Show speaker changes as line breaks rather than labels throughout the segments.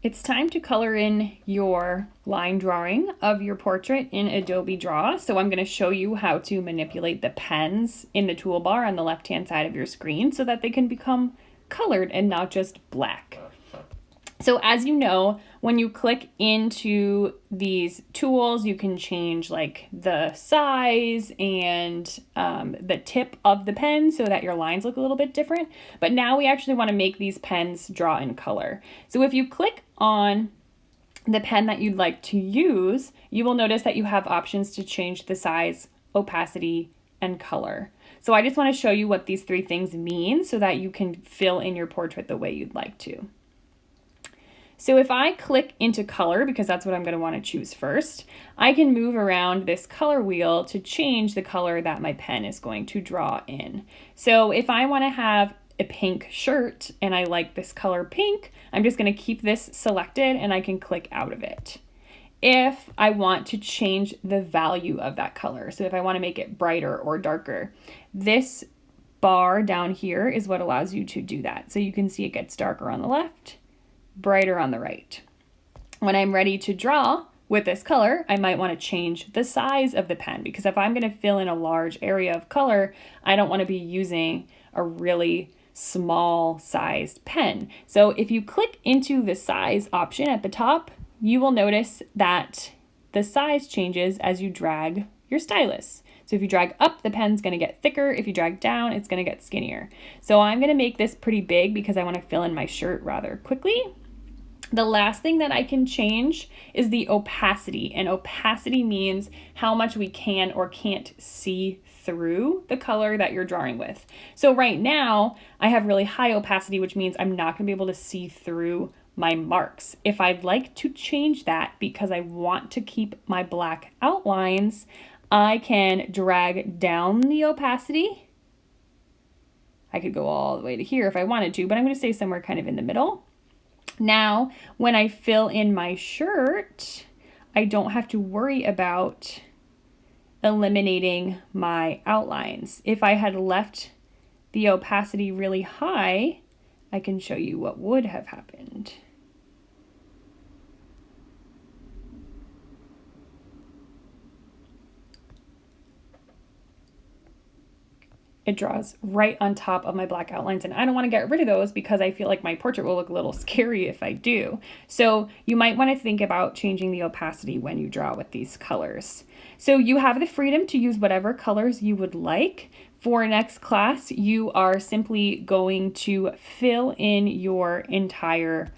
It's time to color in your line drawing of your portrait in Adobe Draw. So I'm going to show you how to manipulate the pens in the toolbar on the left-hand side of your screen so that they can become colored and not just black. So as you know, when you click into these tools, you can change like the size and the tip of the pen so that your lines look a little bit different. But now we actually want to make these pens draw in color. So if you click on the pen that you'd like to use, you will notice that you have options to change the size, opacity, and color. So I just want to show you what these three things mean so that you can fill in your portrait the way you'd like to. So if I click into color, because that's what I'm going to want to choose first, I can move around this color wheel to change the color that my pen is going to draw in. So if I want to have a pink shirt and I like this color pink, I'm just going to keep this selected and I can click out of it. If I want to change the value of that color, so if I want to make it brighter or darker, this bar down here is what allows you to do that. So you can see it gets darker on the left, brighter on the right. When I'm ready to draw with this color, I might want to change the size of the pen, because if I'm going to fill in a large area of color, I don't want to be using a really small sized pen. So if you click into the size option at the top, you will notice that the size changes as you drag your stylus. So if you drag up, the pen's going to get thicker. If you drag down, it's going to get skinnier. So I'm going to make this pretty big because I want to fill in my shirt rather quickly. The last thing that I can change is the opacity, and opacity means how much we can or can't see through the color that you're drawing with. So right now I have really high opacity, which means I'm not going to be able to see through my marks. If I'd like to change that because I want to keep my black outlines, I can drag down the opacity. I could go all the way to here if I wanted to, but I'm going to stay somewhere kind of in the middle. Now, when I fill in my shirt, I don't have to worry about eliminating my outlines. If I had left the opacity really high, I can show you what would have happened. It draws right on top of my black outlines, and I don't want to get rid of those because I feel like my portrait will look a little scary if I do. So you might want to think about changing the opacity when you draw with these colors. So you have the freedom to use whatever colors you would like. For next class, you are simply going to fill in your entire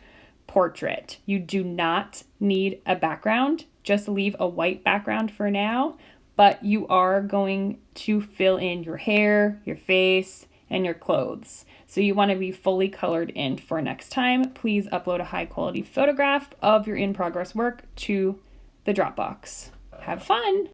portrait. You do not need a background. Just leave a white background for now. But you are going to fill in your hair, your face, and your clothes. So you want to be fully colored in for next time. Please upload a high quality photograph of your in progress work to the Dropbox. Have fun!